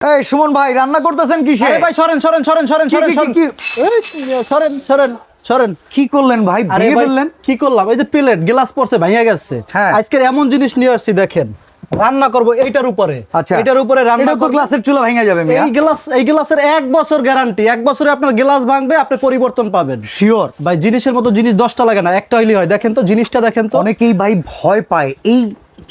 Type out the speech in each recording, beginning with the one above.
এই সুমন ভাই রান্না করতেছেন কিসে? আরে ভাই সরেন সরেন সরেন সরেন সরেন সরেন সরেন সরেন সরেন। কি করলেন ভাই? আরে ভেঙে ভাই, ফেললেন? কি করলাম? এই যে প্লেট গ্লাস পড়ছে ভাঙিয়া গেছে। হ্যাঁ। আজকের এমন জিনিস নিয়ে আসছি দেখেন, রান্না করব এইটার উপরে। আচ্ছা, এটার উপরে রান্না এটা তো করব। গ্লাসের চুলা ভেঙে যাবে মিয়া। এই গ্লাসের 1 বছর গ্যারান্টি। 1 বছরে আপনার গ্লাস ভাঙবে, আপনি পরিবর্তন পাবেন শিওর। ভাই জিনিসের মতো জিনিস 10টা লাগে না, একটা হইলেই হয়। দেখেন তো জিনিসটা দেখেন তো। অনেকেই ভাই ভয় পায় এই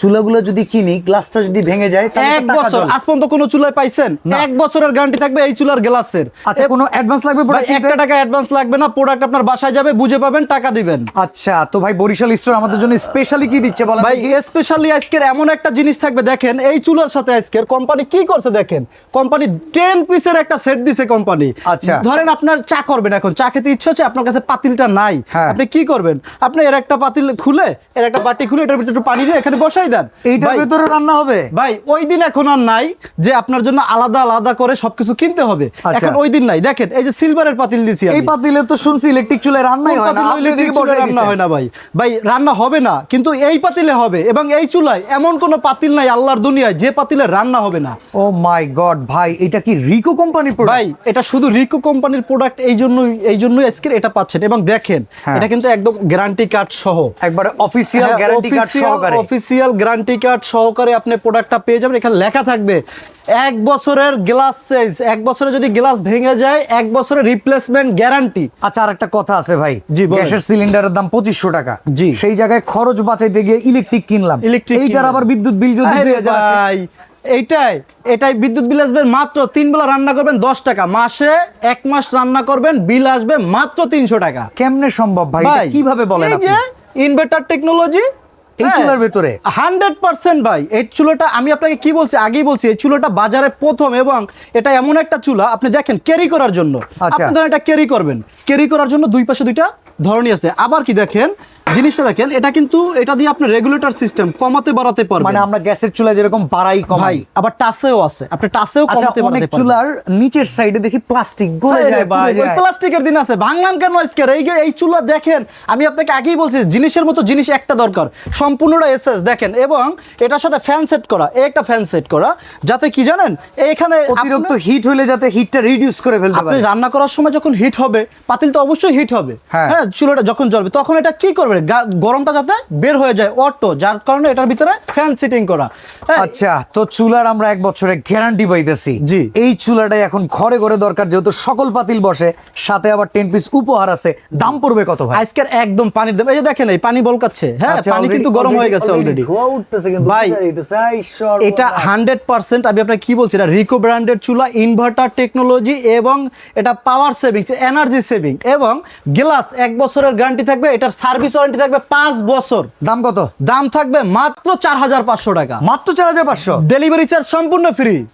চুলাগুলো যদি কিনি, গ্লাসটা যদি ভেঙে যায় তাহলে 1 তো টাকা বছর জলে। আজ পর্যন্ত কোনো চুলায় পাইছেন? না। 1 বছরের গ্যারান্টি থাকবে এই চুলার গ্লাসের। আচ্ছা, কোনো অ্যাডভান্স লাগবে ভাই product 1 কিনতে? টাকা অ্যাডভান্স লাগবে না, প্রোডাক্ট আপনার বাসায় যাবে, বুঝে পাবেন, টাকা দিবেন। আচ্ছা, তো ভাই বরিশাল স্টোর আমাদের জন্য স্পেশালি কি দিচ্ছে বলেন ভাই দেখি? স্পেশালি আজকের এমন একটা জিনিস থাকবে দেখেন, এই চুলার সাথে আজকের কোম্পানি কি করছে দেখেন। কোম্পানি 10 পিসের একটা সেট দিছে কোম্পানি। আচ্ছা। ধরেন আপনার চা করবেন, এখন চা খেতে ইচ্ছে হচ্ছে, আপনার কাছে পাতিলটা নাই, হ্যাঁ। আপনি কি করবেন? আপনি এর একটা পাতিল খুলে, এর একটা বাটি খুলে, এটার ভিতরে একটু পানি দিয়ে এখানে বসাই দেন। এইটার ভাই, ভিতরে রান্না হবে? ভাই ওই দিন এখন আর নাই যে আপনার জন্য আলাদা আলাদা করে সবকিছু কিনতে হবে। আচ্ছা। এখন ওই দিন নাই। দেখেন এই যে সিলভারের পাতিল দিছি এই আমি। পাতিলে তো শুনছি ইলেকট্রিক চুলায় রান্নাই হয় না, আপনি এদিকে বসাই রান্না দিছেন। হয় না ভাই। ভাই রান্না হবে না, কিন্তু এই পাতিলে হবে। এবং এই চুলায় এমন কোনো পাতিল নাই আল্লাহর দুনিয়ায় যে পাতিলে রান্না হবে না। ও মাই গড ভাই, এটা কি রিকো কোম্পানির প্রোডাক্ট? ভাই এটা শুধু রিকো কোম্পানির প্রোডাক্ট, এই জন্যই আজকে এটা পাচ্ছেন। এবং দেখেন হ্যাঁ। এটা কিন্তু একদম গ্যারান্টি কার্ড সহ, একবারে অফিশিয়াল গ্যারান্টি কার্ড সহকারে। অফিসিয়াল গ্যারান্টি কার্ড সহকারে আপনি প্রোডাক্টটা পেয়ে যাবেন। এখানে লেখা থাকবে 1 বছরের গ্লাস চেঞ্জ, 1 বছরে যদি গ্লাস ভেঙে যায় 1 বছরের রিপ্লেসমেন্ট গ্যারান্টি। আচ্ছা, আর একটা কথা আছে ভাই। জি, বলেন। গ্যাসের সিলিন্ডারের দাম 2500 টাকা। জি। সেই জায়গায় খরচ বাঁচাইতে গিয়ে ইলেকট্রিক কিনলাম। ইলেকট্রিক এইটার আবার বিদ্যুৎ বিল যদি আরে 2000 আসে। ভাই এটাই বিদ্যুৎ বিল আসবে মাত্র 3 বেলা রান্না করবেন 10 টাকা, মাসে 1 মাস রান্না করবেন বিল আসবে মাত্র 300 টাকা। কেমনে সম্ভব ভাই? এটা কিভাবে বলেন এই আপনি? যে ইনভার্টার টেকনোলজি এই চুলার ভেতরে 100% ভাই। এই চুলাটা আমি আপনাকে কি বলছি, আগেই বলছি, এই চুলাটা বাজারে প্রথম। এবং এটা এমন একটা চুলা আপনি দেখেন ক্যারি করার জন্য। আচ্ছা। আপনি ধরেন এটা ক্যারি করবেন, ক্যারি করার জন্য দুই পাশে দুইটা ধরনী আছে। আবার কি দেখেন জিনিসটা দেখেন, এটা কিন্তু এটা দিয়ে আপনি রেগুলেটর সিস্টেম কমাতে বাড়াতে পারবেন। মানে আমরা গ্যাসের চুলা যেরকম বাড়াই ভাই কমাই। আবার টাসেও আছে, আপনি টাসেও আচ্ছা, কমাতে অনেক বাড়াতে পারবেন। চুলার নিচের সাইডে দেখি প্লাস্টিক গলে আরে যায়, ভাই, পুড়ে ওই যায়। প্লাস্টিকের দিন আছে, ভাঙলাম কেন আজকে? এই চুলা দেখেন, আমি আপনাকে আগেই বলছি জিনিসের মতো জিনিস একটা দরকার, সম্পূর্ণটা এসএস দেখেন। এবং এটার সাথে ফ্যান সেট করা, একটা ফ্যান সেট করা, যাতে কি জানেন, এখানে অতিরিক্ত হিট হইলে যাতে হিটটা রিডিউস করে ফেলতে আপনি পারে। রান্না করার সময় যখন হিট হবে, পাতিল তো অবশ্যই হিট হবে। হ্যাঁ। হ্যাঁ, চুলাটা যখন জ্বলবে তখন এটা কি করবে, গরমটা যাতে বের হয়ে যায় অটো, যার কারণে এটার ভিতরে ফ্যান সেটিং করা। হ্যাঁ, আচ্ছা, তো চুলার আমরা 1 বছরের গ্যারান্টি পাইতেছি। জি। এই চুলাটাই এখন ঘরে ঘরে দরকার, যেহেতু সকল পাতিল বসে, সাথে আবার 10 পিস উপহার আছে। দাম পড়বে কত ভাই? আজকের একদম পানির দাম, এই যে দেখেন এই পানি বলকাচ্ছে। হ্যাঁ, আচ্ছা, পানি কিন্তু গরম হয়ে গেছে অলরেডি। ধোয়া উঠতেছে কিন্তু ভাই, বোঝা যাইতেছে। আই সর্বনাশ। এটা 100% আমি আপনাকে কি বলছি, এটা রিকো ব্র্যান্ডের চুলা, ইনভার্টার টেকনোলজি, এবং এটা পাওয়ার সেভিং, এনার্জি সেভিং, এবং গ্লাস 1 বছরের গ্যারান্টি থাকবে। এটার সার্ভিস ওয়ারেন্টি থাকবে 5 বছর। দাম কত? দাম থাকবে মাত্র 4500 টাকা। মাত্র 4500। ডেলিভারি চার্জ সম্পূর্ণ ফ্রি।